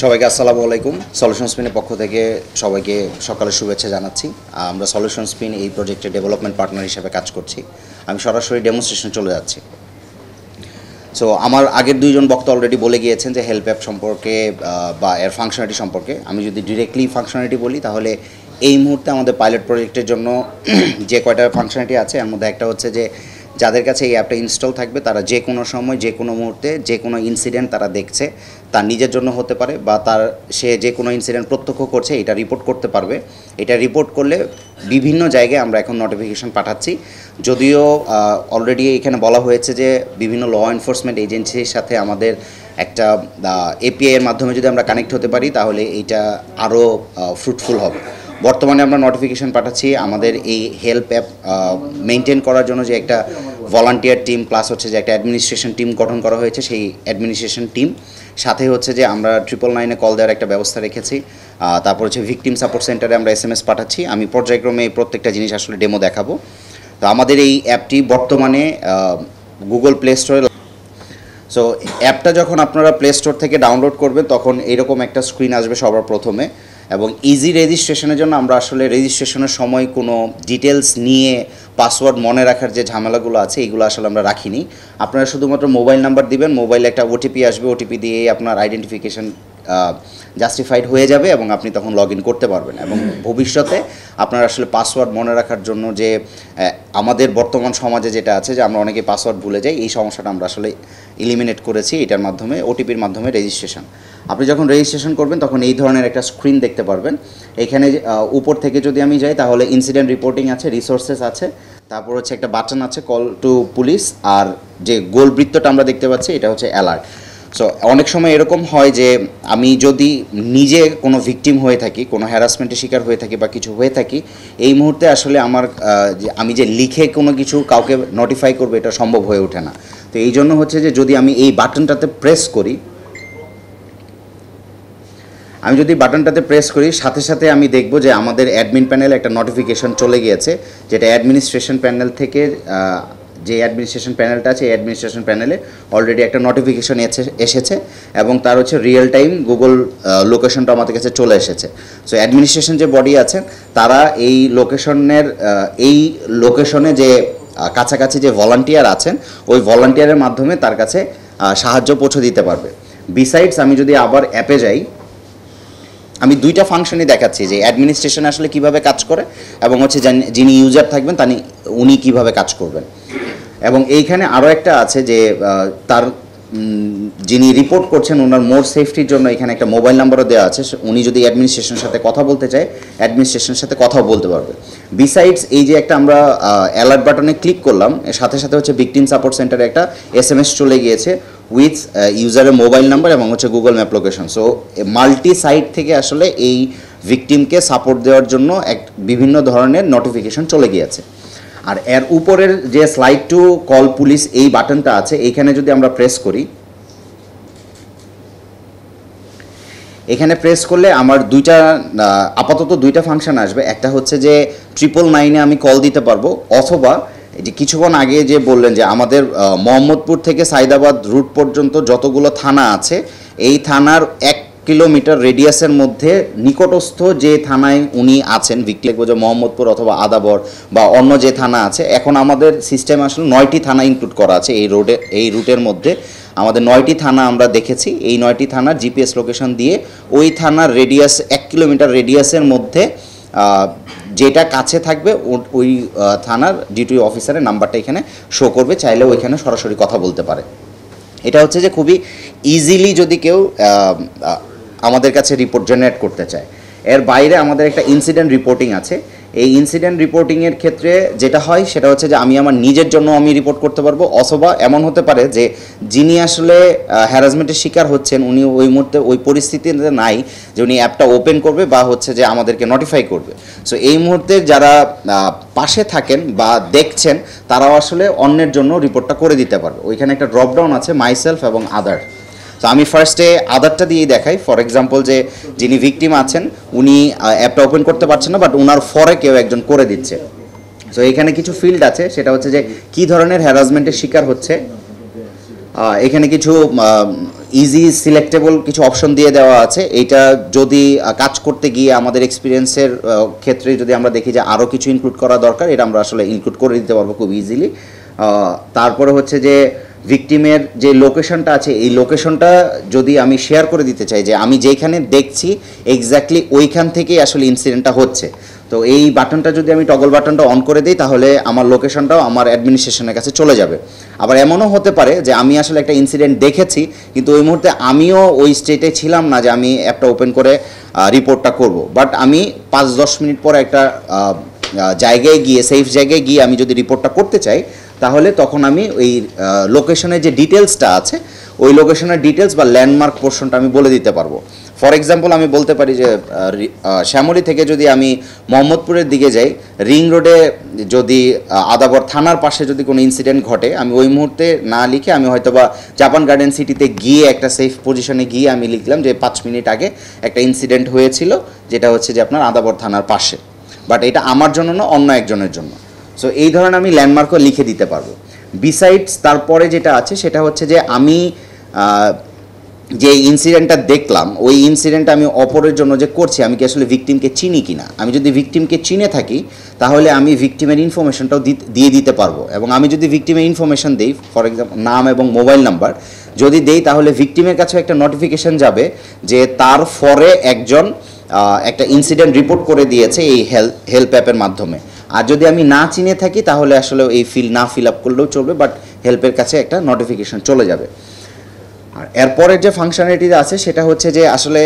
সবাইকে আসসালামু আলাইকুম। সলিউশন স্পিনের পক্ষ থেকে সবাইকে সকালের শুভেচ্ছা জানাচ্ছি। আমরা সলিউশন স্পিন এই প্রজেক্টের ডেভেলপমেন্ট পার্টনার হিসেবে কাজ করছি। আমি সরাসরি ডেমনস্ট্রেশন চলে যাচ্ছি। সো আমার আগের দুইজন বক্তা অলরেডি বলে গিয়েছেন যে হেল্প অ্যাপ সম্পর্কে বা এর ফাংশনালিটি সম্পর্কে। আমি যদি ডিরেক্টলি ফাংশনালিটি বলি তাহলে এই মুহূর্তে আমাদের পাইলট প্রজেক্টের জন্য যে কয়টা ফাংশনালিটি আছে এর মধ্যে একটা হচ্ছে যে যাদের কাছে এই অ্যাপটা ইনস্টল থাকবে তারা যে কোনো সময় যে কোনো মুহূর্তে যে কোনো ইনসিডেন্ট তারা দেখছে, তার নিজের জন্য হতে পারে বা সে যে কোনো ইনসিডেন্ট প্রত্যক্ষ করছে এটা রিপোর্ট করতে পারবে। এটা রিপোর্ট করলে বিভিন্ন জায়গায় আমরা এখন নোটিফিকেশন পাঠাচ্ছি। যদিও অলরেডি এখানে বলা হয়েছে যে বিভিন্ন ল এনফোর্সমেন্ট এজেন্সির সাথে আমাদের একটা এপিআই এর মাধ্যমে যদি আমরা কানেক্ট হতে পারি তাহলে এইটা আরও ফ্রুটফুল হবে। বর্তমানে আমরা নোটিফিকেশন পাঠাচ্ছি আমাদের এই হেল্প অ্যাপ মেনটেন করার জন্য যে একটা ভলান্টিয়ার টিম প্লাস হচ্ছে যে একটা অ্যাডমিনিস্ট্রেশন টিম গঠন করা হয়েছে, সেই অ্যাডমিনিস্ট্রেশন টিম সাথে হচ্ছে যে আমরা 999-এ কল দেওয়ার একটা ব্যবস্থা রেখেছি। তারপর হচ্ছে ভিকটিম সাপোর্ট সেন্টারে আমরা SMS পাঠাচ্ছি। আমি পর্যায়ক্রমে এই প্রত্যেকটা জিনিস আসলে ডেমো দেখাবো। তো আমাদের এই অ্যাপটি বর্তমানে গুগল প্লে স্টোরে, সো অ্যাপটা যখন আপনারা প্লে স্টোর থেকে ডাউনলোড করবেন তখন এইরকম একটা স্ক্রিন আসবে সবার প্রথমে। এবং ইজি রেজিস্ট্রেশনের জন্য আমরা আসলে রেজিস্ট্রেশনের সময় কোনো ডিটেলস নিয়ে পাসওয়ার্ড মনে রাখার যে ঝামেলাগুলো আছে এইগুলো আসলে আমরা রাখিনি। আপনারা শুধুমাত্র মোবাইল নাম্বার দিবেন, মোবাইলে একটা ওটিপি আসবে, ওটিপি দিয়ে আপনার আইডেন্টিফিকেশন জাস্টিফাইড হয়ে যাবে এবং আপনি তখন লগ ইন করতে পারবেন। এবং ভবিষ্যতে আপনার আসলে পাসওয়ার্ড মনে রাখার জন্য যে আমাদের বর্তমান সমাজে যেটা আছে যে আমরা অনেকে পাসওয়ার্ড ভুলে যাই, এই সমস্যাটা আমরা আসলে এলিমিনেট করেছি এটার মাধ্যমে, ওটিপির মাধ্যমে রেজিস্ট্রেশন। আপনি যখন রেজিস্ট্রেশন করবেন তখন এই ধরনের একটা স্ক্রিন দেখতে পারবেন। এখানে উপর থেকে যদি আমি যাই তাহলে ইনসিডেন্ট রিপোর্টিং আছে, রিসোর্সেস আছে, তারপর হচ্ছে একটা বাটন আছে কল টু পুলিশ, আর যে গোল বৃত্তটা আমরা দেখতে পাচ্ছি এটা হচ্ছে অ্যালার্ট। সো অনেক সময় এরকম হয় যে আমি যদি নিজে কোনো ভিকটিম হয়ে থাকি, কোনো হ্যারাসমেন্টের শিকার হয়ে থাকি বা কিছু হয়ে থাকি, এই মুহূর্তে আসলে আমি যে লিখে কোনো কিছু কাউকে নোটিফাই করবো এটা সম্ভব হয়ে ওঠে না। তো এই জন্য হচ্ছে যে যদি আমি এই বাটনটাতে প্রেস করি, সাথে সাথে আমি দেখব যে আমাদের অ্যাডমিন প্যানেলে একটা নোটিফিকেশন চলে গিয়েছে, যেটা অ্যাডমিনিস্ট্রেশন প্যানেল থেকে যে অ্যাডমিনিস্ট্রেশন প্যানেলটা আছে এই অ্যাডমিনিস্ট্রেশন প্যানেলে অলরেডি একটা নোটিফিকেশন এসেছে এবং তার হচ্ছে রিয়েল টাইম গুগল লোকেশনটা আমাদের কাছে চলে এসেছে। সো অ্যাডমিনিস্ট্রেশন যে বডি আছেন তারা এই লোকেশনে যে কাছাকাছি যে ভলান্টিয়ার আছেন ওই ভলান্টিয়ারের মাধ্যমে তার কাছে সাহায্য পৌঁছে দিতে পারবে। বিসাইডস আমি যদি আবার অ্যাপে যাই, আমি দুইটা ফাংশনই দেখাচ্ছি যে অ্যাডমিনিস্ট্রেশন আসলে কিভাবে কাজ করে এবং হচ্ছে যিনি ইউজার থাকবেন উনি কিভাবে কাজ করবেন। এবং এইখানে আরও একটা আছে যে যিনি রিপোর্ট করছেন ওনার মোর সেফটির জন্য এখানে একটা মোবাইল নাম্বারও দেওয়া আছে। উনি যদি অ্যাডমিনিস্ট্রেশনের সাথে কথা বলতে চায় অ্যাডমিনিস্ট্রেশনের সাথে কথাও বলতে পারবে। বিসাইডস এই যে একটা আমরা অ্যালার্ট বাটনে ক্লিক করলাম, সাথে সাথে হচ্ছে ভিকটিম সাপোর্ট সেন্টারে একটা SMS চলে গিয়েছে উইথ ইউজারের মোবাইল নাম্বার এবং হচ্ছে Google map location. So multi site থেকে আসলে এই ভিকটিমকে সাপোর্ট দেওয়ার জন্য বিভিন্ন ধরনের নোটিফিকেশন চলে গিয়েছে। আর এর উপরের যে স্লাইড টু কল পুলিশ এই বাটনটা আছে, এইখানে যদি আমরা প্রেস করি, এখানে প্রেস করলে আমার আপাতত দুইটা ফাংশন আসবে। একটা হচ্ছে যে 999-এ আমি কল দিতে পারবো, অথবা যে কিছুক্ষণ আগে যে বললেন যে আমাদের মোহাম্মদপুর থেকে সাইদাবাদ রুট পর্যন্ত যতগুলো থানা আছে এই থানার 1 কিলোমিটার রেডিয়াসের মধ্যে নিকটস্থ যে থানায় উনি আছেন, ভিকটিম যে মোহাম্মদপুর অথবা আদাবর বা অন্য যে থানা আছে, এখন আমাদের সিস্টেমে আসলে 9টি থানা ইনক্লুড করা আছে এই রুটের মধ্যে। আমাদের 9টি থানা আমরা দেখেছি, এই 9টি থানার জিপিএস লোকেশন দিয়ে ওই থানার রেডিয়াস 1 কিলোমিটার রেডিয়াসের মধ্যে যেটা কাছে থাকবে ওই থানার ডিউটি অফিসারের নাম্বারটা এখানে শো করবে, চাইলে ওইখানে সরাসরি কথা বলতে পারে। এটা হচ্ছে যে খুবই ইজিলি যদি কেউ আমাদের কাছে রিপোর্ট জেনারেট করতে চায়। এর বাইরে আমাদের একটা ইনসিডেন্ট রিপোর্টিং আছে। এই ইনসিডেন্ট রিপোর্টিংয়ের ক্ষেত্রে যেটা হয় সেটা হচ্ছে যে আমি আমার নিজের জন্য আমি রিপোর্ট করতে পারবো, অথবা এমন হতে পারে যে যিনি আসলে হ্যারাসমেন্টের শিকার হচ্ছেন উনি ওই মুহূর্তে ওই পরিস্থিতিতে নাই যে উনি অ্যাপটা ওপেন করবে বা হচ্ছে যে আমাদেরকে নোটিফাই করবে। সো এই মুহূর্তে যারা পাশে থাকেন বা দেখছেন তারাও আসলে অন্যের জন্য রিপোর্টটা করে দিতে পারবে। ওইখানে একটা ড্রপডাউন আছে মাইসেলফ এবং আদার। তো আমি ফার্স্টে আদারটা দিয়েই দেখাই। ফর এক্সাম্পল যে যিনি ভিকটিম আছেন উনি অ্যাপটা ওপেন করতে পারছেন না, বাট ওনার ফরে কেউ একজন করে দিচ্ছে। সো এখানে কিছু ফিল্ড আছে, সেটা হচ্ছে যে কী ধরনের হ্যারাসমেন্টের শিকার হচ্ছে, এখানে কিছু ইজি সিলেক্টেবল কিছু অপশন দিয়ে দেওয়া আছে। এইটা যদি কাজ করতে গিয়ে আমাদের এক্সপিরিয়েন্সের ক্ষেত্রে যদি আমরা দেখি যে আরও কিছু ইনক্লুড করা দরকার, এটা আমরা আসলে ইনক্লুড করে দিতে পারবো খুব ইজিলি। তারপরে হচ্ছে যে ভিকটিমের যে লোকেশনটা আছে, এই লোকেশনটা যদি আমি শেয়ার করে দিতে চাই যে আমি যেখানে দেখছি এক্স্যাক্টলি ওইখান থেকেই আসলে ইনসিডেন্টটা হচ্ছে, তো এই বাটনটা যদি আমি টগল বাটনটা অন করে দিই তাহলে আমার লোকেশনটাও আমার অ্যাডমিনিস্ট্রেশনের কাছে চলে যাবে। আবার এমনও হতে পারে যে আমি আসলে একটা ইনসিডেন্ট দেখেছি কিন্তু ওই মুহূর্তে আমিও ওই স্টেটে ছিলাম না যে আমি অ্যাপটা ওপেন করে রিপোর্টটা করব, বাট আমি 5-10 মিনিট পরে একটা জায়গায় গিয়ে, সেফ জায়গায় গিয়ে আমি যদি রিপোর্টটা করতে চাই তাহলে তখন আমি ওই লোকেশনের যে ডিটেলসটা আছে ওই লোকেশনের ডিটেলস বা ল্যান্ডমার্ক পোর্শনটা আমি বলে দিতে পারবো। ফর এক্সাম্পল আমি বলতে পারি যে শ্যামলী থেকে যদি আমি মোহাম্মদপুরের দিকে যাই, রিং রোডে যদি আদাবর থানার পাশে যদি কোনো ইনসিডেন্ট ঘটে, আমি ওই মুহূর্তে না লিখে আমি হয়তো বা জাপান গার্ডেন সিটিতে গিয়ে একটা সেফ পজিশনে গিয়ে আমি লিখলাম যে 5 মিনিট আগে একটা ইনসিডেন্ট হয়েছিল যেটা হচ্ছে যে আপনার আদাবর থানার পাশে, বাট এটা আমার জন্য না, অন্য একজনের জন্য। সো এই ধরনের আমি ল্যান্ডমার্কও লিখে দিতে পারবো। বিসাইডস তারপরে যেটা আছে সেটা হচ্ছে যে আমি যে ইনসিডেন্টটা দেখলাম ওই ইনসিডেন্টটা আমি অপরের জন্য যে করছি, আমি কি আসলে ভিকটিমকে চিনি কি না। আমি যদি ভিকটিমকে চিনে থাকি তাহলে আমি ভিকটিমের ইনফরমেশনটাও দিয়ে দিতে পারবো, এবং আমি যদি ভিকটিমের ইনফরমেশন দিই, ফর এক্সাম্পল নাম এবং মোবাইল নাম্বার যদি দেই তাহলে ভিকটিমের কাছেও একটা নোটিফিকেশন যাবে যে তার ফরে একজন একটা ইনসিডেন্ট রিপোর্ট করে দিয়েছে এই হেল্প অ্যাপের মাধ্যমে। আর যদি আমি না চিনে থাকি তাহলে আসলে এই না ফিল আপ করলেও চলবে, বাট হেল্পের কাছে একটা নোটিফিকেশন চলে যাবে। আর এরপরের যে ফাংশনালিটি আছে সেটা হচ্ছে যে আসলে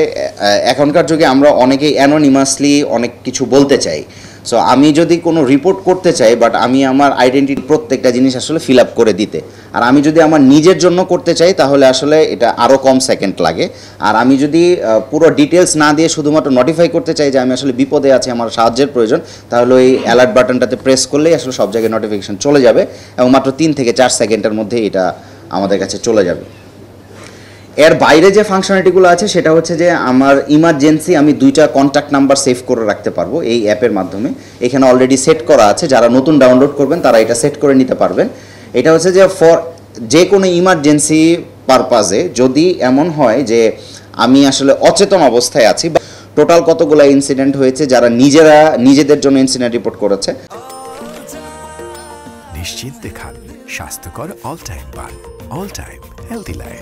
এখনকার যুগে আমরা অনেকেই অ্যানোনিমাসলি অনেক কিছু বলতে চাই। সো আমি যদি কোনো রিপোর্ট করতে চাই, বাট আমি আমার আইডেন্টিটি প্রত্যেকটা জিনিস আসলে ফিল আপ করে দিতে, আর আমি যদি আমার নিজের জন্য করতে চাই তাহলে আসলে এটা আরও কম সেকেন্ড লাগে। আর আমি যদি পুরো ডিটেলস না দিয়ে শুধুমাত্র নোটিফাই করতে চাই যে আমি আসলে বিপদে আছি, আমার সাহায্যের প্রয়োজন, তাহলে ওই অ্যালার্ট বাটনটাতে প্রেস করলেই আসলে সব জায়গায় নোটিফিকেশন চলে যাবে এবং মাত্র 3 থেকে 4 সেকেন্ডের মধ্যে এটা আমাদের কাছে চলে যাবে। এর বাইরে যে ফাংশনালিটিগুলো আছে সেটা হচ্ছে যে আমার ইমার্জেন্সি আমি 2টা কন্ট্যাক্ট নাম্বার সেভ করে রাখতে পারবো এই অ্যাপের মাধ্যমে। এখানে অলরেডি সেট করা আছে, যারা নতুন ডাউনলোড করবেন তারা এটা সেট করে নিতে পারবেন। এটা হচ্ছে যে যে কোনো ইমার্জেন্সি পারপাজে যদি এমন হয় যে আমি আসলে অচেতন অবস্থায় আছি, বা টোটাল কতগুলো ইনসিডেন্ট হয়েছে যারা নিজেদের জন্য ইনসিডেন্ট রিপোর্ট করেছে। নিশ্চিন্তে খান স্বাস্থ্যকর অল টাইম পান, অল টাইম হেলদি লাইফ।